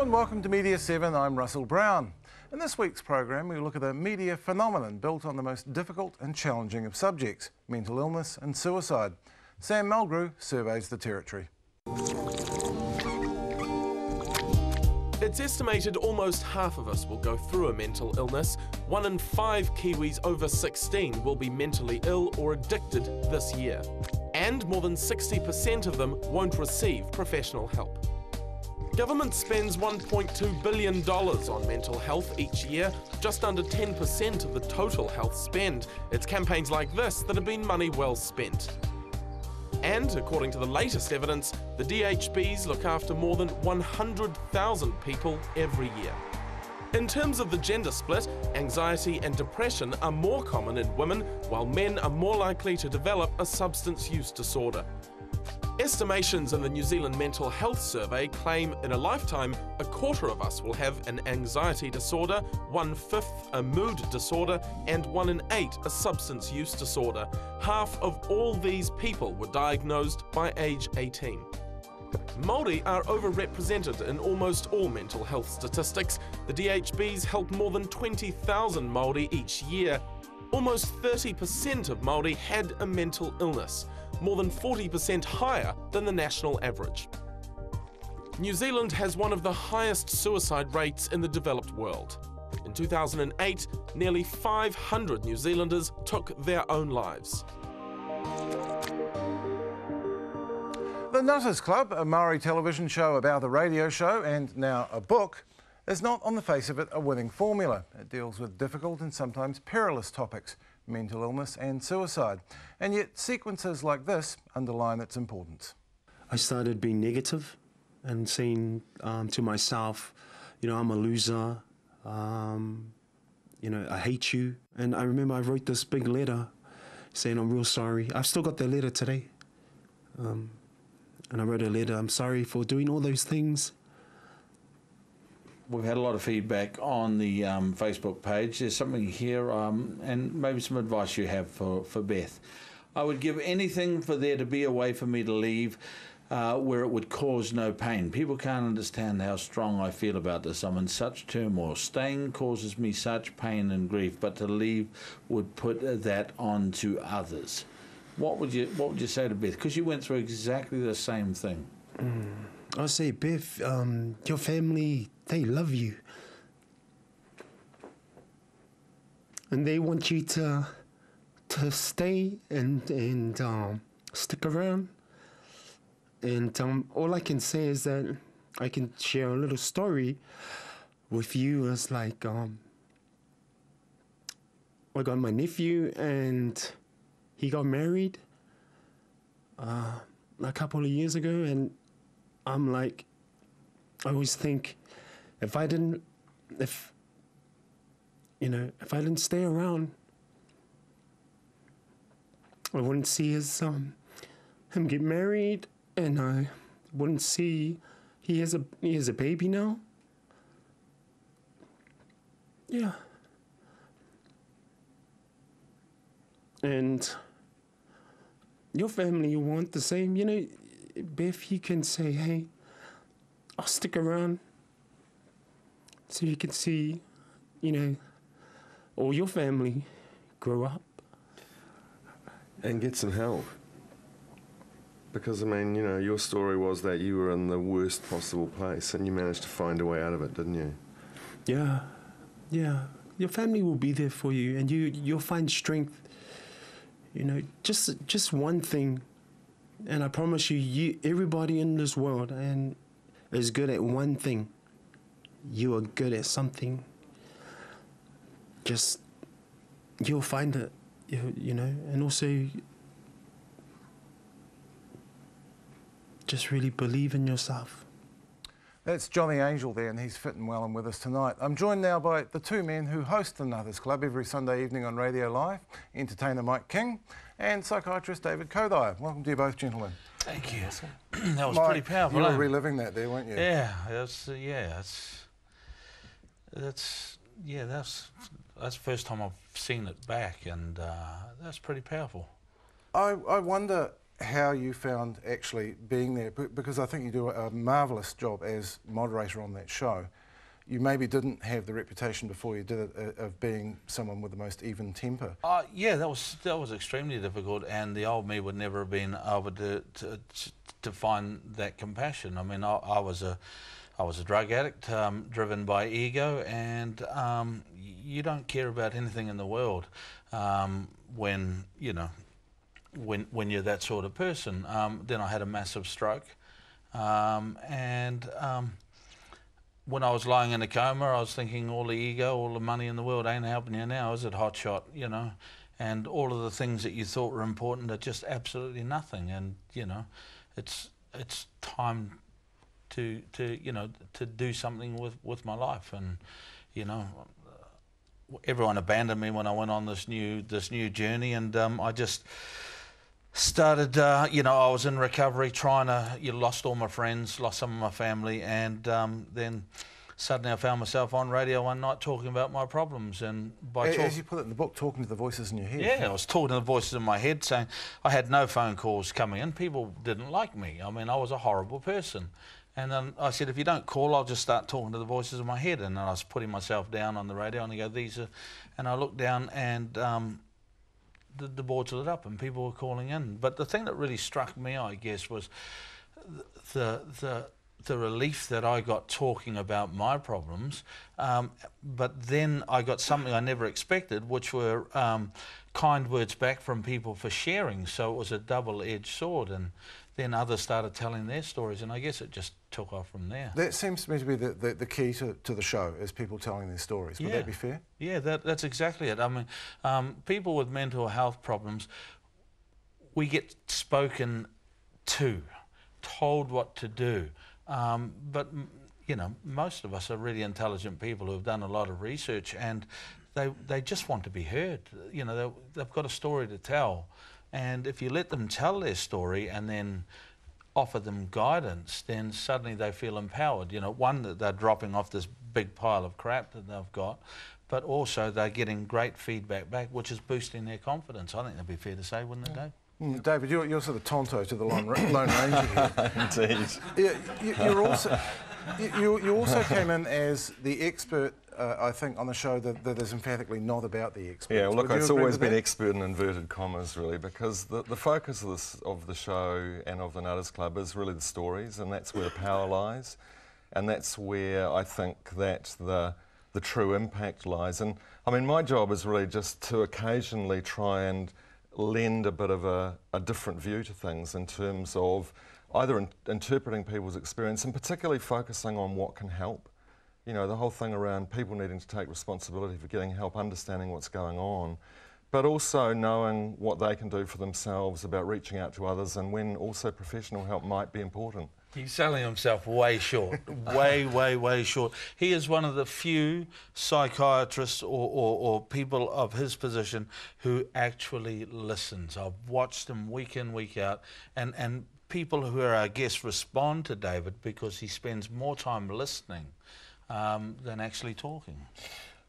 Hello and welcome to Media7, I'm Russell Brown. In this week's program we look at a media phenomenon built on the most difficult and challenging of subjects, mental illness and suicide. Sam Mulgrew surveys the territory. It's estimated almost half of us will go through a mental illness. 1 in 5 Kiwis over 16 will be mentally ill or addicted this year. And more than 60% of them won't receive professional help. Government spends $1.2 billion on mental health each year, just under 10% of the total health spend. It's campaigns like this that have been money well spent. And, according to the latest evidence, the DHBs look after more than 100,000 people every year. In terms of the gender split, anxiety and depression are more common in women, while men are more likely to develop a substance use disorder. Estimations in the New Zealand Mental Health Survey claim in a lifetime, a quarter of us will have an anxiety disorder, 1/5 a mood disorder, and 1 in 8 a substance use disorder. Half of all these people were diagnosed by age 18. Māori are overrepresented in almost all mental health statistics. The DHBs help more than 20,000 Māori each year. Almost 30% of Māori had a mental illness, more than 40% higher than the national average. New Zealand has one of the highest suicide rates in the developed world. In 2008, nearly 500 New Zealanders took their own lives. The Nutters Club, a Maori television show about a radio show and now a book, is not on the face of it a winning formula. It deals with difficult and sometimes perilous topics, mental illness and suicide. And yet sequences like this underline its importance. I started being negative and saying to myself, you know, I'm a loser, you know, I hate you. And I remember I wrote this big letter saying I'm real sorry. I've still got that letter today. And I wrote a letter, I'm sorry for doing all those things. We've had a lot of feedback on the Facebook page. There's something here and maybe some advice you have for Beth. I would give anything for there to be a way for me to leave where it would cause no pain. People can't understand how strong I feel about this. I'm in such turmoil. Staying causes me such pain and grief, but to leave would put that on to others. What would you say to Beth? Because you went through exactly the same thing. I'll say, Beth, your family, they love you. And they want you to stay and stick around. And all I can say is that I can share a little story with you. It's like, I got my nephew and he got married a couple of years ago, and I'm like, I always think, if I didn't stay around, I wouldn't see him get married, and I wouldn't see he has a baby now. Yeah. And your family want the same, you know. Beth, you can say, hey, I'll stick around so you can see, you know, all your family grow up. And get some help. Because, I mean, you know, your story was that you were in the worst possible place and you managed to find a way out of it, didn't you? Yeah, yeah. Your family will be there for you, and you'll find strength. You know, just one thing, and I promise you, everybody in this world and is good at one thing. You are good at something. Just, you'll find it, you know, and also just really believe in yourself. That's Johnny Angel there, and he's fit and well and with us tonight. I'm joined now by the two men who host the Nutters Club every Sunday evening on Radio Live, entertainer Mike King and psychiatrist David Kodai. Welcome to you both, gentlemen. Thank you. That was Mike, pretty powerful. You were reliving that there, weren't you? Yeah, that's the first time I've seen it back, and that's pretty powerful. I wonder how you found actually being there, because I think you do a marvellous job as moderator on that show. You maybe didn't have the reputation before you did it of being someone with the most even temper. Yeah, that was extremely difficult, and the old me would never have been able to find that compassion. I mean, I was a drug addict, driven by ego, and you don't care about anything in the world when when you're that sort of person. Then I had a massive stroke, and when I was lying in a coma, I was thinking all the ego, all the money in the world ain't helping you now, is it, hotshot? You know, and all of the things that you thought were important are just absolutely nothing. And you know, it's time to do something with my life. And you know, everyone abandoned me when I went on this new journey, and I just started, I was in recovery, lost all my friends, lost some of my family, and then suddenly I found myself on radio one night talking about my problems. And as you put it in the book, talking to the voices in your head. Yeah, I was talking to the voices in my head, saying I had no phone calls coming in. People didn't like me. I mean, I was a horrible person. And then I said, if you don't call, I'll just start talking to the voices in my head. And then I was putting myself down on the radio, and I go, these are, and I looked down, and the boards lit up and people were calling in. But the thing that really struck me, I guess, was the relief that I got talking about my problems. But then I got something I never expected, which were kind words back from people for sharing. So it was a double-edged sword. And then others started telling their stories, and I guess it just took off from there. That seems to me to be the key to the show, is people telling their stories. Would that be fair? Yeah, that's exactly it. I mean, people with mental health problems, we get spoken to, told what to do. But, you know, most of us are really intelligent people who have done a lot of research, and they just want to be heard. You know, they've got a story to tell. And if you let them tell their story and then offer them guidance, then suddenly they feel empowered. You know, one, that they're dropping off this big pile of crap that they've got, but also they're getting great feedback back, which is boosting their confidence. I think that'd be fair to say, wouldn't it, Dave? David, you're sort of Tonto to the Lone Ranger here. Indeed. You also came in as the expert, I think, on the show that is emphatically not about the expert. Yeah, well, look, it's always been expert in inverted commas, really, because the focus of the show and of the Nutters Club is really the stories, and that's where the power lies, and that's where I think that the true impact lies. And I mean, my job is really just to occasionally try and lend a bit of a different view to things in terms of either interpreting people's experience and particularly focusing on what can help. You know, the whole thing around people needing to take responsibility for getting help, understanding what's going on, but also knowing what they can do for themselves about reaching out to others, and when also professional help might be important. He's selling himself way short, way short. He is one of the few psychiatrists or people of his position who actually listens. I've watched him week in, week out, and people who are our guests respond to David because he spends more time listening than actually talking.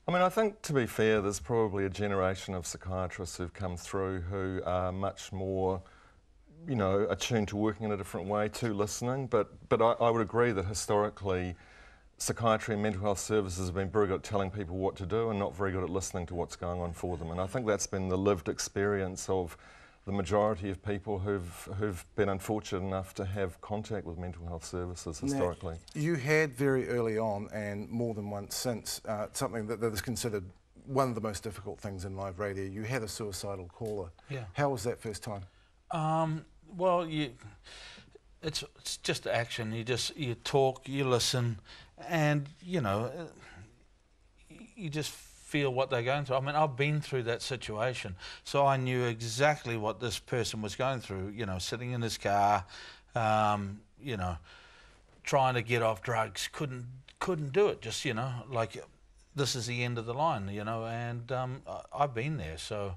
I mean, I think, to be fair, there's probably a generation of psychiatrists who've come through who are much more, you know, attuned to working in a different way, to listening. But I would agree that historically, psychiatry and mental health services have been very good at telling people what to do and not very good at listening to what's going on for them. And I think that's been the lived experience of the majority of people who've been unfortunate enough to have contact with mental health services historically. Now, you had very early on, and more than once since, something that is considered one of the most difficult things in live radio. You had a suicidal caller. Yeah. How was that first time? Well, it's just action. You talk, you listen, and you know, you just feel what they're going through. I mean, I've been through that situation, so I knew exactly what this person was going through. You know, sitting in his car, you know, trying to get off drugs, couldn't do it. Just, you know, like, this is the end of the line, you know. And I've been there, so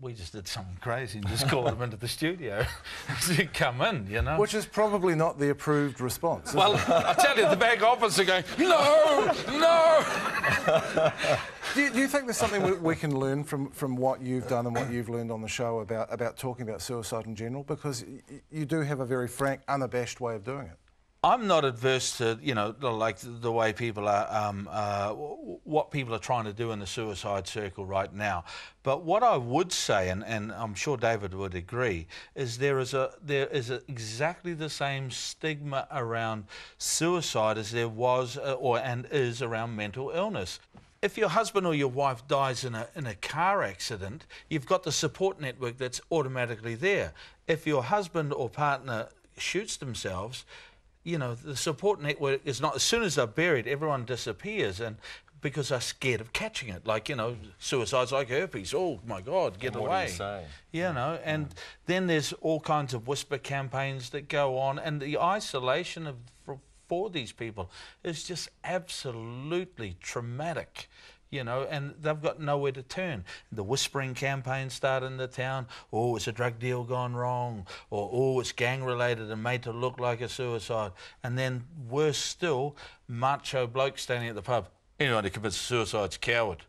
we just did something crazy and just called him into the studio. Said, come in, you know. Which is probably not the approved response. Well, I tell you, the back office are going, no, no. Do you think there's something we can learn from what you've done and what you've learned on the show about talking about suicide in general? Because you do have a very frank, unabashed way of doing it. I'm not adverse to, you know, like the way people are, what people are trying to do in the suicide circle right now. But what I would say, and I'm sure David would agree, is there is exactly the same stigma around suicide as there was and is around mental illness. If your husband or your wife dies in a car accident, you've got the support network that's automatically there. If your husband or partner shoots themselves, you know, the support network is not, as soon as they're buried, everyone disappears, and because they're scared of catching it. Like, you know, suicide's like herpes. Oh my God, get away. What do you say? You know, and then there's all kinds of whisper campaigns that go on, and the isolation for these people is just absolutely traumatic. You know, and they've got nowhere to turn. The whispering campaigns start in the town. Oh, it's a drug deal gone wrong. Or, oh, it's gang-related and made to look like a suicide. And then, worse still, macho bloke standing at the pub. Anyone who commits suicide's a coward.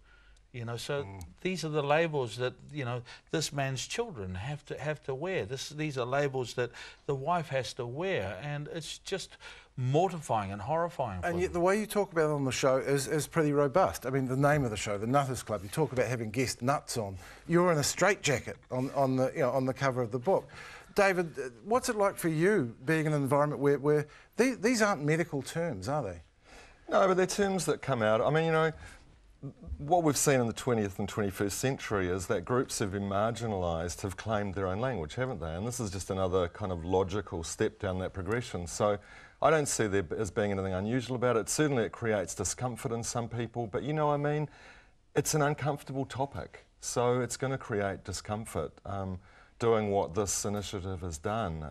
You know, so these are the labels that, you know, this man's children have to wear. These are labels that the wife has to wear, and it's just mortifying and horrifying. And yet the way you talk about it on the show is pretty robust. I mean, the name of the show, the Nutters Club, you talk about having guest nuts on. You're in a straitjacket on the cover of the book. David, what's it like for you being in an environment where these aren't medical terms, are they? No, but they're terms that come out. I mean, you know, what we've seen in the 20th and 21st century is that groups who've been marginalised have claimed their own language, haven't they? And this is just another kind of logical step down that progression. So I don't see there as being anything unusual about it. Certainly it creates discomfort in some people, but you know, I mean, it's an uncomfortable topic. So it's going to create discomfort doing what this initiative has done.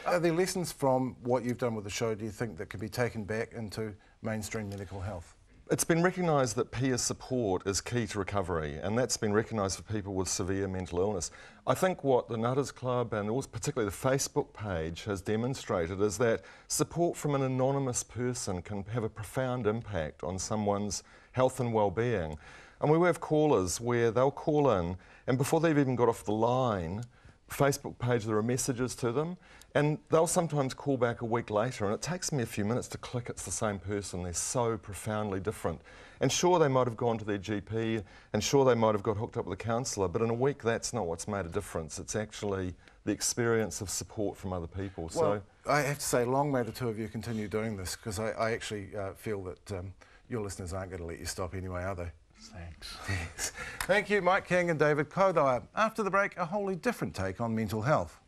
Are there lessons from what you've done with the show, do you think, that can be taken back into mainstream medical health? It's been recognised that peer support is key to recovery, and that's been recognised for people with severe mental illness. I think what the Nutters Club and also particularly the Facebook page has demonstrated is that support from an anonymous person can have a profound impact on someone's health and well-being. And we have callers where they'll call in, and before they've even got off the line, Facebook page, there are messages to them, and they'll sometimes call back a week later, and it takes me a few minutes to click it's the same person. They're so profoundly different. And sure, they might have gone to their GP, and sure, they might have got hooked up with a counsellor, but in a week, that's not what's made a difference. It's actually the experience of support from other people. Well, I have to say, long may the two of you continue doing this, because I actually feel that your listeners aren't going to let you stop anyway, are they? Thanks. Thank you, Mike King and David Kodire. After the break, a wholly different take on mental health.